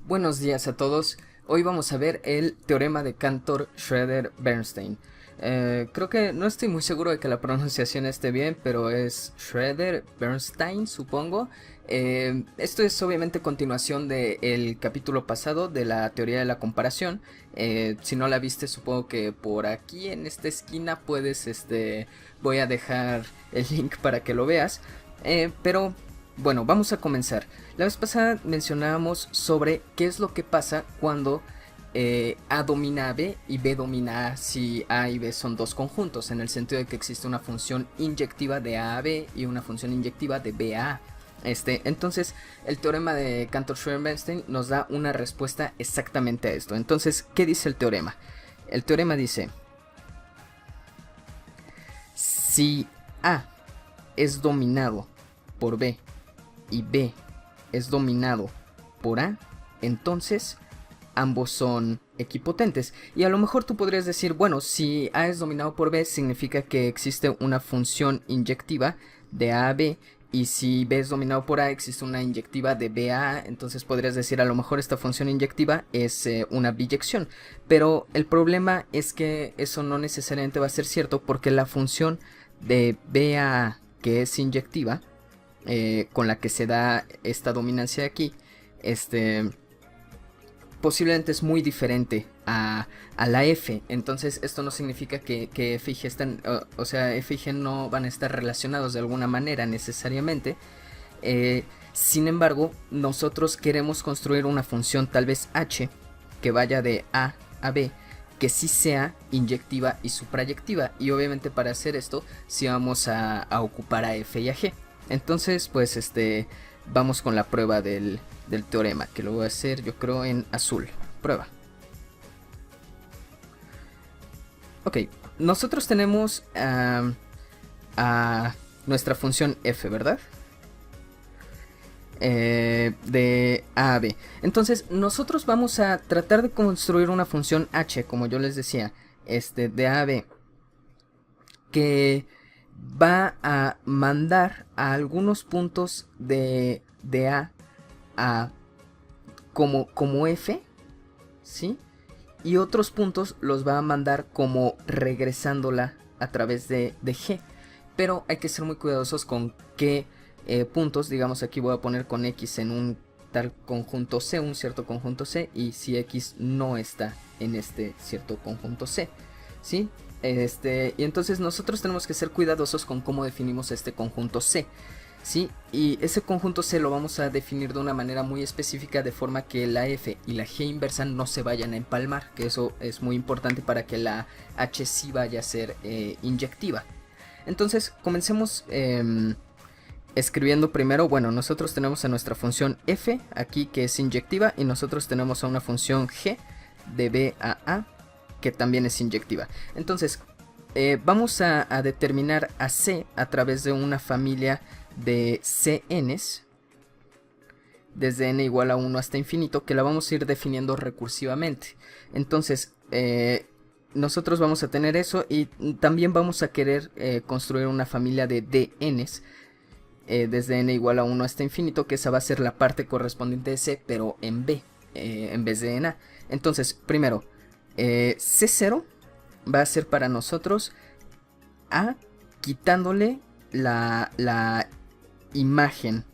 Buenos días a todos. Hoy vamos a ver el teorema de Cantor-Schroeder-Bernstein. Creo que no estoy muy seguro de que la pronunciación esté bien, pero es Schroeder-Bernstein, supongo. Esto es obviamente continuación del capítulo pasado de la teoría de la comparación. Si no la viste, supongo que por aquí en esta esquina voy a dejar el link para que lo veas. Pero bueno, vamos a comenzar. La vez pasada mencionábamos sobre qué es lo que pasa cuando A domina a B y B domina A si A y B son dos conjuntos, en el sentido de que existe una función inyectiva de A a B y una función inyectiva de B a A. Entonces, el teorema de Cantor-Schroeder-Bernstein nos da una respuesta exactamente a esto. Entonces, ¿qué dice el teorema? El teorema dice: si A es dominado por B y B es dominado por A, entonces ambos son equipotentes. Y a lo mejor tú podrías decir, bueno, si A es dominado por B, significa que existe una función inyectiva de A a B, y si B es dominado por A, existe una inyectiva de B a A. Entonces podrías decir, a lo mejor esta función inyectiva es una biyección. Pero el problema es que eso no necesariamente va a ser cierto, porque la función de B a A, que es inyectiva, con la que se da esta dominancia de aquí, posiblemente es muy diferente a la F. Entonces esto no significa que F y G están, o sea, F y G no van a estar relacionados de alguna manera necesariamente. Sin embargo, nosotros queremos construir una función tal vez H que vaya de A a B, que sí sea inyectiva y suprayectiva, y obviamente para hacer esto sí vamos a ocupar a F y a G. Entonces pues vamos con la prueba del teorema, que lo voy a hacer yo creo en azul. Prueba. Ok, nosotros tenemos a nuestra función f, ¿verdad? De a a b. Entonces nosotros vamos a tratar de construir una función h, como yo les decía, de a a b, que va a mandar a algunos puntos de A como f, ¿sí? Y otros puntos los va a mandar como regresándola a través de g. Pero hay que ser muy cuidadosos con qué puntos. Digamos, aquí voy a poner con x en un tal conjunto C, un cierto conjunto C, y si x no está en este cierto conjunto C, ¿sí? Y entonces nosotros tenemos que ser cuidadosos con cómo definimos este conjunto C, ¿sí? Y ese conjunto C lo vamos a definir de una manera muy específica, de forma que la F y la G inversa no se vayan a empalmar, que eso es muy importante para que la H sí vaya a ser inyectiva. Entonces comencemos escribiendo primero. Bueno, nosotros tenemos a nuestra función F aquí, que es inyectiva, y nosotros tenemos a una función G de B a A, que también es inyectiva. Entonces vamos a determinar a C a través de una familia de Cn's desde n igual a 1 hasta infinito, que la vamos a ir definiendo recursivamente. Entonces nosotros vamos a tener eso, y también vamos a querer construir una familia de dn's desde n igual a 1 hasta infinito, que esa va a ser la parte correspondiente de C, pero en B, en vez de en A. Entonces primero, C0 va a ser para nosotros A quitándole la imagen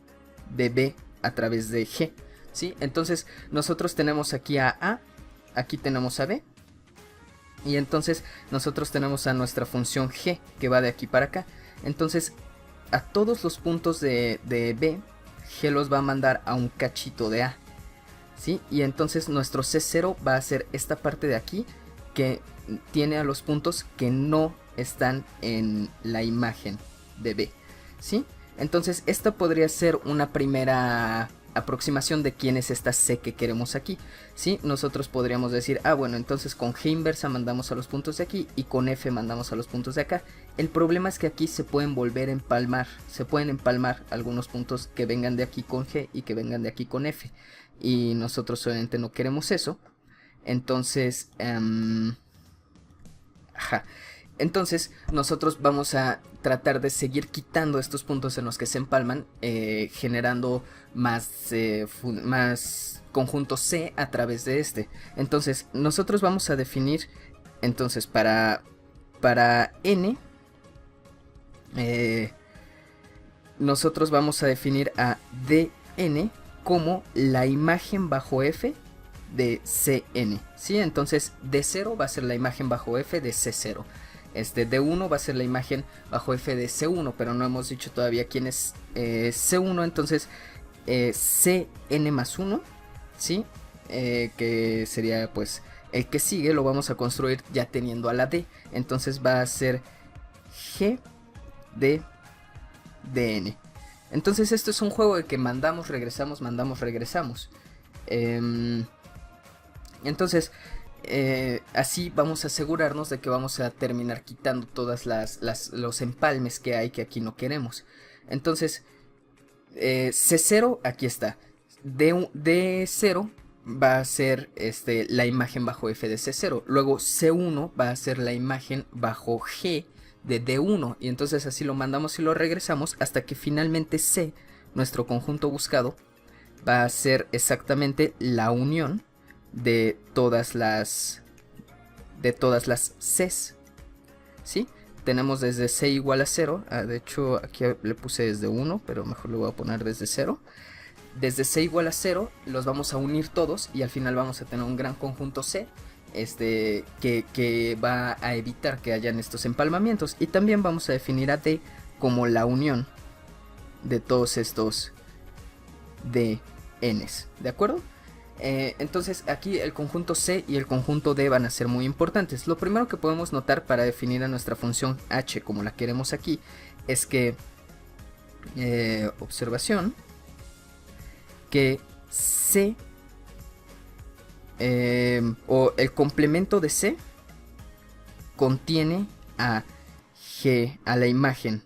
de B a través de G, ¿sí? Entonces nosotros tenemos aquí a aquí tenemos a B, y entonces nosotros tenemos a nuestra función G, que va de aquí para acá. Entonces a todos los puntos de B, G los va a mandar a un cachito de A, ¿sí? Y entonces nuestro C0 va a ser esta parte de aquí, que tiene a los puntos que no están en la imagen de B, ¿sí? Entonces esta podría ser una primera aproximación de quién es esta C que queremos aquí, ¿sí? Nosotros podríamos decir, bueno, entonces con G inversa mandamos a los puntos de aquí, y con F mandamos a los puntos de acá. El problema es que aquí se pueden volver a empalmar, se pueden empalmar algunos puntos que vengan de aquí con G y que vengan de aquí con F, y nosotros obviamente no queremos eso. Entonces Entonces nosotros vamos a tratar de seguir quitando estos puntos en los que se empalman, generando más conjuntos C a través de este. Entonces nosotros vamos a definir, entonces para N, nosotros vamos a definir a DN como la imagen bajo F de Cn, ¿sí? Entonces D0 va a ser la imagen bajo F de C0. D1 va a ser la imagen bajo F de C1, pero no hemos dicho todavía quién es C1, entonces Cn más 1, ¿sí? Que sería pues el que sigue, lo vamos a construir ya teniendo a la D, entonces va a ser G de Dn. Entonces esto es un juego de que mandamos, regresamos, mandamos, regresamos. Entonces así vamos a asegurarnos de que vamos a terminar quitando todas los empalmes que hay que aquí no queremos. Entonces C0 aquí está. D0 va a ser la imagen bajo F de C0. Luego C1 va a ser la imagen bajo G de D1. Y entonces así lo mandamos y lo regresamos hasta que finalmente C, nuestro conjunto buscado, va a ser exactamente la unión de todas las Cs, ¿sí? Tenemos desde C igual a 0, de hecho aquí le puse desde 1, pero mejor le voy a poner desde 0. Desde C igual a 0 los vamos a unir todos y al final vamos a tener un gran conjunto C, que va a evitar que hayan estos empalmamientos. Y también vamos a definir a D como la unión de todos estos DNs, ¿de acuerdo? Entonces aquí el conjunto C y el conjunto D van a ser muy importantes. Lo primero que podemos notar para definir a nuestra función h como la queremos aquí es que, observación, que C o el complemento de C contiene a G, a la imagen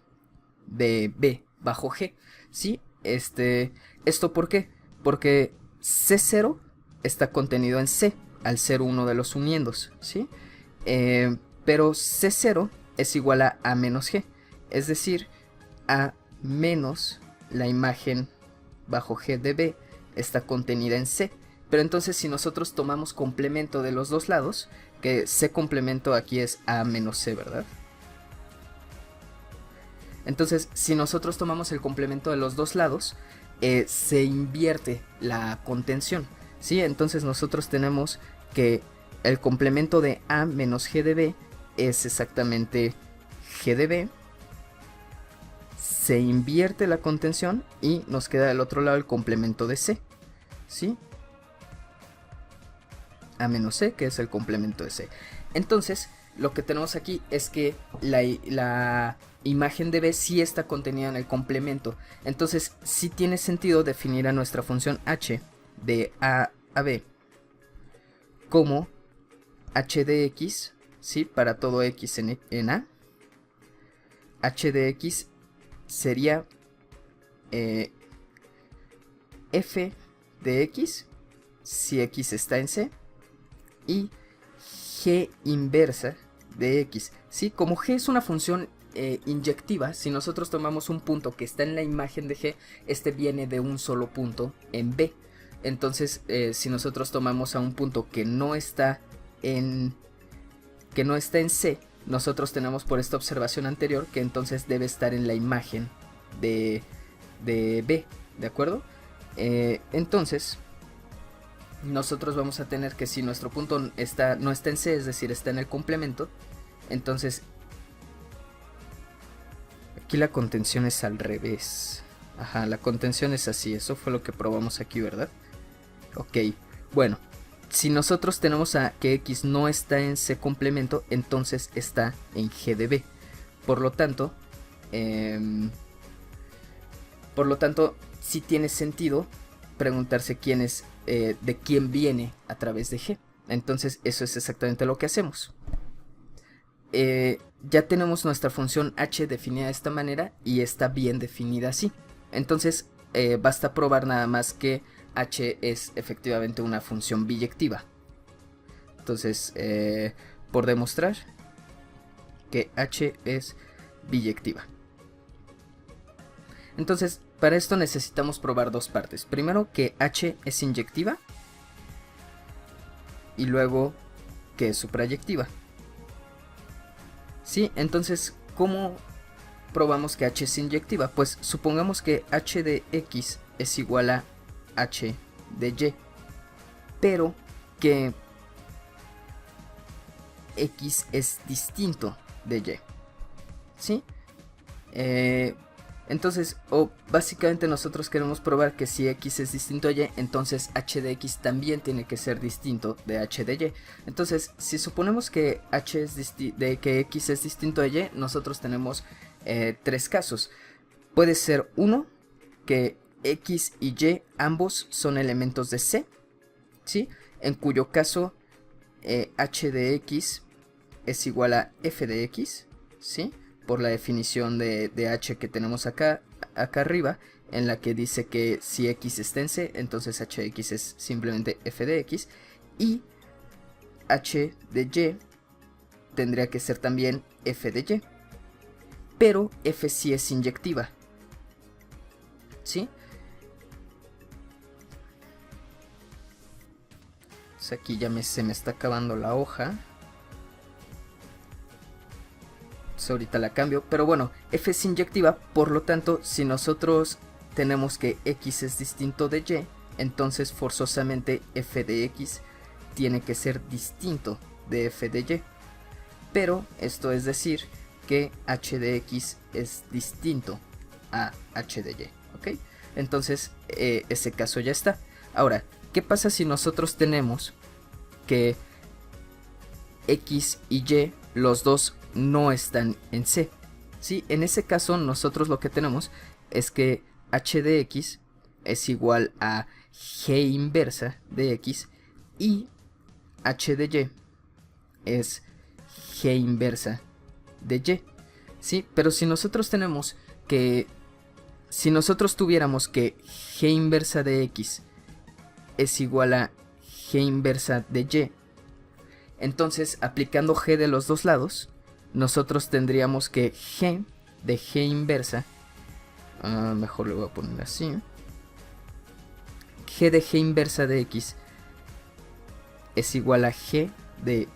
de B bajo G, ¿sí? ¿Esto por qué? Porque C0 está contenido en C, al ser uno de los uniendos, ¿sí? Pero C0 es igual a menos G, es decir, A menos la imagen bajo G de B está contenida en C. Pero entonces si nosotros tomamos complemento de los dos lados, que C complemento aquí es A menos C, ¿verdad? Entonces si nosotros tomamos el complemento de los dos lados, se invierte la contención, ¿sí? Entonces nosotros tenemos que el complemento de A menos G de B es exactamente G de B. Se invierte la contención y nos queda del otro lado el complemento de C, ¿sí? A menos C, que es el complemento de C. Entonces lo que tenemos aquí es que la imagen de B sí está contenida en el complemento. Entonces sí tiene sentido definir a nuestra función h de A a B como h de x, ¿sí? Para todo x en A. H de x sería f de x si x está en C y g inversa de x, ¿sí? Como g es una función inyectiva, si nosotros tomamos un punto que está en la imagen de g, viene de un solo punto en B. Entonces si nosotros tomamos a un punto que no está en C, nosotros tenemos por esta observación anterior que entonces debe estar en la imagen de B, ¿de acuerdo? Entonces nosotros vamos a tener que si nuestro punto no está en C, es decir, está en el complemento, entonces aquí la contención es al revés. Ajá, la contención es así, eso fue lo que probamos aquí, ¿verdad? Ok, bueno, si nosotros tenemos a que X no está en C complemento, entonces está en G de B. Por lo tanto, sí tiene sentido preguntarse quién es, de quién viene a través de G. Entonces eso es exactamente lo que hacemos. Ya tenemos nuestra función h definida de esta manera y está bien definida así. Entonces basta probar nada más que h es efectivamente una función biyectiva. Entonces por demostrar que H es biyectiva. Entonces, para esto necesitamos probar dos partes. Primero, que H es inyectiva. Y luego, que es suprayectiva. ¿Sí? Entonces, ¿cómo probamos que H es inyectiva? Pues supongamos que H de X es igual a H de Y. Pero que X es distinto de Y. ¿Sí? Entonces, básicamente nosotros queremos probar que si X es distinto a Y, entonces H de X también tiene que ser distinto de H de Y. Entonces, si suponemos que que X es distinto a Y, nosotros tenemos tres casos. Puede ser uno, que X y Y ambos son elementos de C, ¿sí? En cuyo caso H de X es igual a F de X, ¿sí? Por la definición de H que tenemos acá arriba, en la que dice que si X está en C, entonces H de X es simplemente F de X, y H de Y tendría que ser también F de Y, pero F sí es inyectiva, ¿sí? Pues aquí ya se me está acabando la hoja. Ahorita la cambio, pero bueno, F es inyectiva, por lo tanto, si nosotros tenemos que X es distinto de Y, entonces forzosamente F de X tiene que ser distinto de F de Y. Pero esto es decir que H de X es distinto a H de Y, ¿ok? Entonces ese caso ya está. Ahora, ¿qué pasa si nosotros tenemos que X y Y, los dos, no están en C? ¿Sí? En ese caso nosotros lo que tenemos es que H de X es igual a G inversa de X y H de Y es G inversa de Y, ¿sí? Pero si nosotros tuviéramos que G inversa de X es igual a G inversa de Y, entonces aplicando G de los dos lados, nosotros tendríamos que G de G inversa, mejor le voy a poner así, G de G inversa de X es igual a G de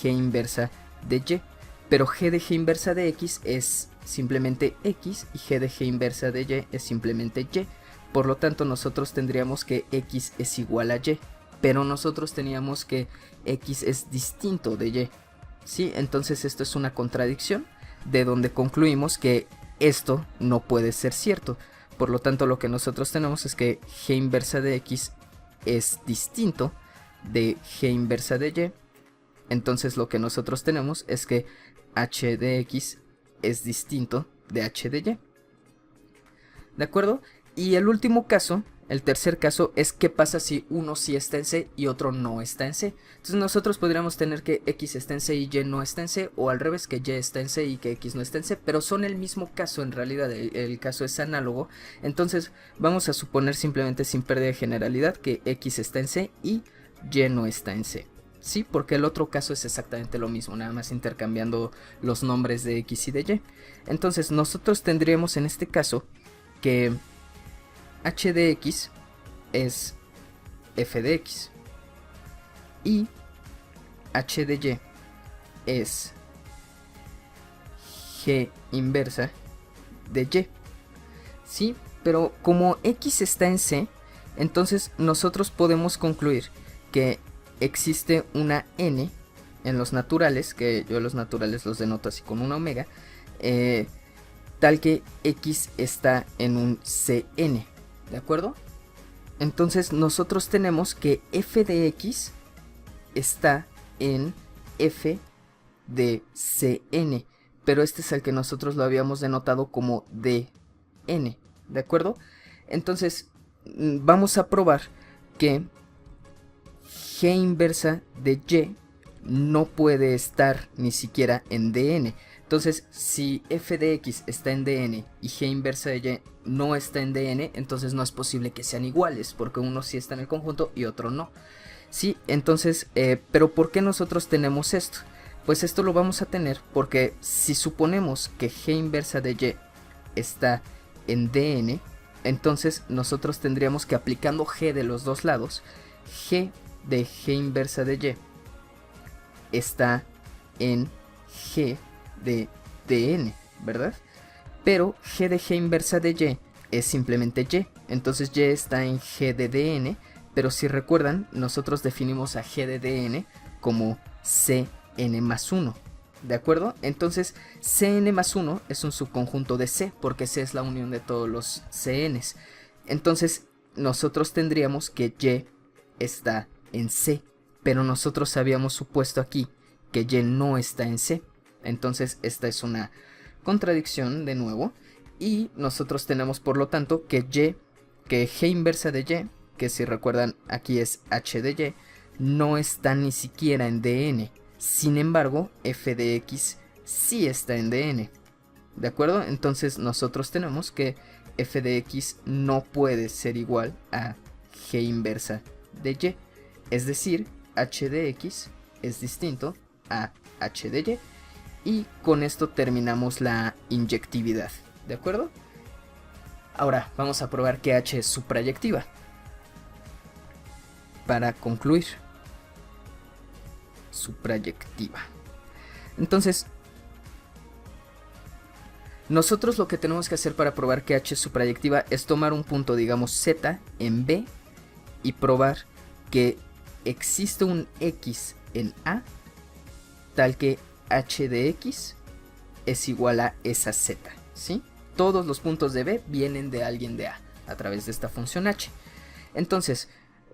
G inversa de Y, pero G de G inversa de X es simplemente X y G de G inversa de Y es simplemente Y. Por lo tanto, nosotros tendríamos que X es igual a Y, pero nosotros teníamos que X es distinto de Y, ¿sí? Entonces esto es una contradicción, de donde concluimos que esto no puede ser cierto. Por lo tanto, lo que nosotros tenemos es que G inversa de X es distinto de G inversa de Y. Entonces lo que nosotros tenemos es que H de X es distinto de H de Y. ¿De acuerdo? Y el último caso, el tercer caso, es qué pasa si uno sí está en C y otro no está en C. Entonces nosotros podríamos tener que X está en C y Y no está en C, o al revés, que Y está en C y que X no está en C, pero son el mismo caso en realidad, el caso es análogo. Entonces vamos a suponer simplemente, sin pérdida de generalidad, que X está en C y Y no está en C. Sí, porque el otro caso es exactamente lo mismo, nada más intercambiando los nombres de X y de Y. Entonces nosotros tendríamos en este caso que H de X es F de X y H de Y es G inversa de Y, ¿sí? Pero como X está en C, entonces nosotros podemos concluir que existe una N en los naturales, que yo los naturales los denoto así con una omega, tal que X está en un Cn, ¿de acuerdo? Entonces nosotros tenemos que F de X está en F de Cn, pero este es el que nosotros lo habíamos denotado como Dn, ¿de acuerdo? Entonces vamos a probar que G inversa de Y no puede estar ni siquiera en Dn. Entonces, si F de X está en Dn y G inversa de Y no está en Dn, entonces no es posible que sean iguales, porque uno sí está en el conjunto y otro no. Sí, entonces, pero ¿por qué nosotros tenemos esto? Pues esto lo vamos a tener porque si suponemos que G inversa de Y está en Dn, entonces nosotros tendríamos que, aplicando G de los dos lados, G de G inversa de Y está en G de Dn, ¿verdad? Pero G de G inversa de Y es simplemente Y, entonces Y está en G de Dn, pero si recuerdan, nosotros definimos a G de Dn como Cn más 1, ¿de acuerdo? Entonces Cn más 1 es un subconjunto de C, porque C es la unión de todos los Cns. Entonces nosotros tendríamos que Y está en C, pero nosotros habíamos supuesto aquí que Y no está en C. Entonces esta es una contradicción de nuevo, y nosotros tenemos por lo tanto que G inversa de Y, que si recuerdan aquí es H de Y, no está ni siquiera en Dn. Sin embargo, f de x sí está en Dn, ¿de acuerdo? Entonces nosotros tenemos que f de x no puede ser igual a G inversa de Y, es decir, h de x es distinto a h de Y, y con esto terminamos la inyectividad, ¿de acuerdo? Ahora vamos a probar que h es suprayectiva. Para concluir, suprayectiva. Entonces, nosotros lo que tenemos que hacer para probar que h es suprayectiva es tomar un punto, digamos z, en B, y probar que existe un x en A, tal que h de x es igual a esa z, ¿sí? Todos los puntos de B vienen de alguien de A través de esta función h. Entonces,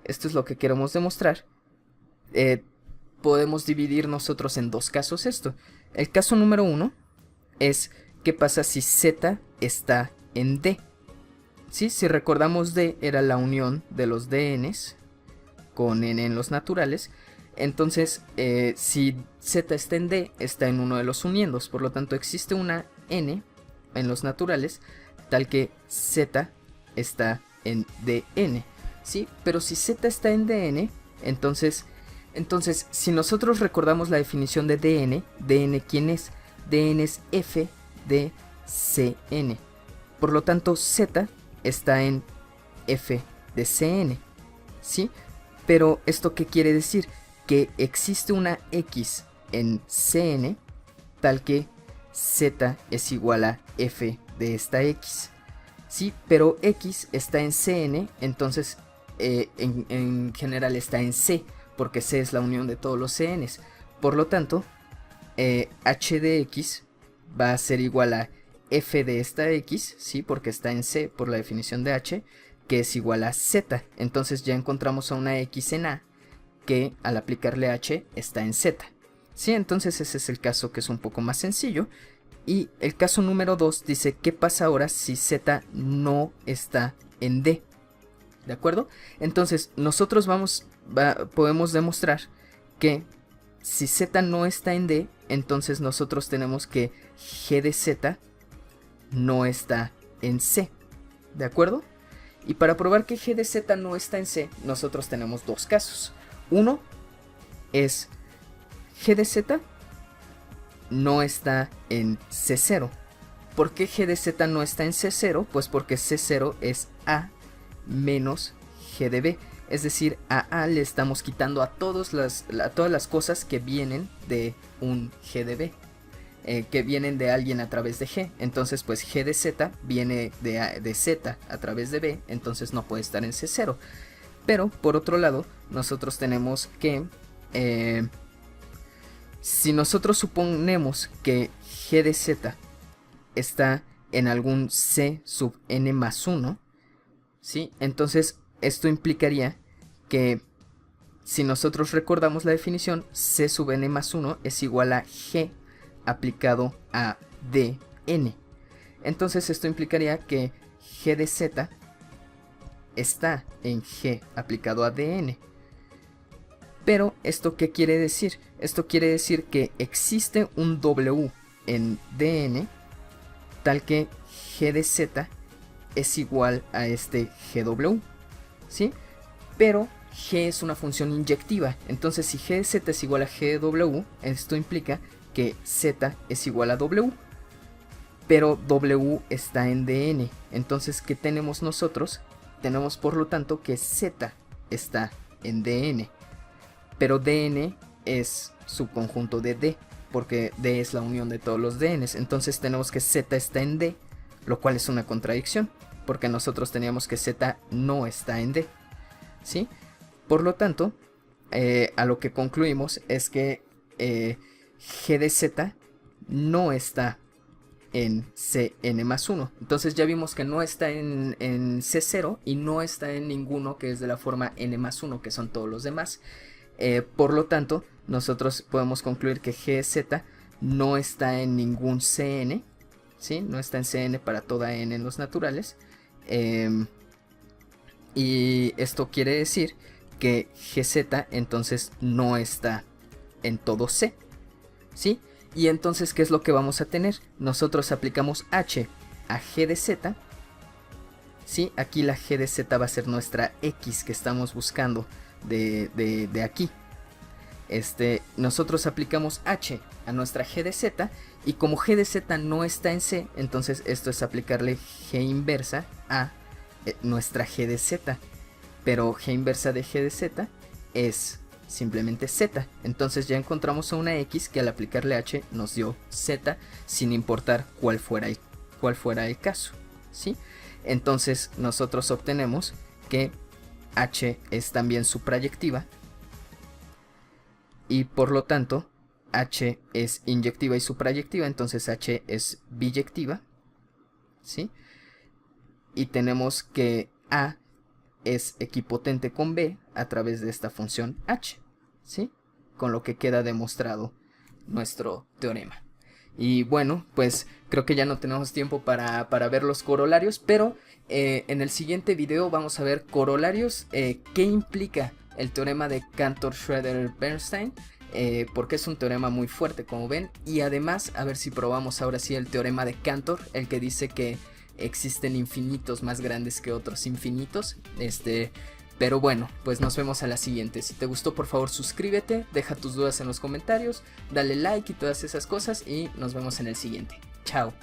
esto es lo que queremos demostrar. Podemos dividir nosotros en dos casos esto. El caso número 1 es qué pasa si z está en D. ¿Sí? Si recordamos, D era la unión de los dn's con n en los naturales. Entonces, si z está en D, está en uno de los uniendos. Por lo tanto, existe una n en los naturales tal que z está en Dn. ¿Sí? Pero si z está en Dn, entonces si nosotros recordamos la definición de Dn, Dn ¿quién es? Dn es f de Cn. Por lo tanto, z está en f de Cn. ¿Sí? Pero ¿esto qué quiere decir? Que existe una x en Cn tal que z es igual a f de esta x. Sí, pero x está en Cn, entonces en general está en C, porque C es la unión de todos los Cns. Por lo tanto, h de x va a ser igual a f de esta x, ¿sí? Porque está en C por la definición de h, que es igual a z. Entonces ya encontramos a una x en A que al aplicarle h está en z. ¿Sí? Entonces ese es el caso que es un poco más sencillo. Y el caso número 2 dice qué pasa ahora si z no está en D. ¿De acuerdo? Entonces nosotros podemos demostrar que si z no está en D, entonces nosotros tenemos que g de z no está en C. ¿De acuerdo? Y para probar que g de z no está en C, nosotros tenemos dos casos. Uno es g de z no está en C0. ¿Por qué g de z no está en C0? Pues porque C0 es A menos g de B. Es decir, a A le estamos quitando a todas las cosas que vienen de un g de B. Que vienen de alguien a través de G. Entonces pues G de Z viene de Z a través de B. Entonces no puede estar en C0. Pero por otro lado, nosotros tenemos que si nosotros suponemos que G de Z está en algún C sub n más 1, ¿sí? Entonces esto implicaría que si nosotros recordamos la definición, C sub n más 1 es igual a G aplicado a Dn. Entonces esto implicaría que G de Z está en G aplicado a Dn. Pero ¿esto qué quiere decir? Esto quiere decir que existe un W en Dn tal que G de Z es igual a este GW, ¿sí? Pero G es una función inyectiva. Entonces si G de Z es igual a G de W, esto implica que Z es igual a W. Pero W está en Dn. Entonces, ¿qué tenemos nosotros? Tenemos por lo tanto que Z está en Dn. Pero Dn es subconjunto de D, porque D es la unión de todos los Dns. Entonces tenemos que Z está en D, lo cual es una contradicción, porque nosotros teníamos que Z no está en D, ¿sí? Por lo tanto, a lo que concluimos es que G de Z no está en Cn más 1. Entonces ya vimos que no está en C0 y no está en ninguno que es de la forma n más 1, que son todos los demás. Por lo tanto, nosotros podemos concluir que G de Z no está en ningún Cn, ¿sí? No está en Cn para toda n en los naturales. Y esto quiere decir que Gz entonces no está en todo C, ¿sí? Y entonces, ¿qué es lo que vamos a tener? Nosotros aplicamos H a G de Z, ¿sí? Aquí la G de Z va a ser nuestra X que estamos buscando de aquí. Nosotros aplicamos H a nuestra G de Z, y como G de Z no está en C, entonces esto es aplicarle G inversa a nuestra G de Z. Pero G inversa de G de Z es simplemente Z. Entonces ya encontramos a una X que al aplicarle H nos dio Z, sin importar cuál fuera el caso, ¿sí? Entonces nosotros obtenemos que H es también suprayectiva, y por lo tanto H es inyectiva y suprayectiva, entonces H es biyectiva, ¿sí? Y tenemos que A es equipotente con B a través de esta función H, ¿sí? Con lo que queda demostrado nuestro teorema. Y bueno, pues creo que ya no tenemos tiempo para ver los corolarios, pero en el siguiente video vamos a ver corolarios, qué implica el teorema de Cantor-Schroeder-Bernstein, porque es un teorema muy fuerte, como ven, y además a ver si probamos ahora sí el teorema de Cantor, el que dice que existen infinitos más grandes que otros infinitos. Pero bueno, pues nos vemos a la siguiente. Si te gustó, por favor suscríbete, deja tus dudas en los comentarios, dale like y todas esas cosas, y nos vemos en el siguiente. Chao.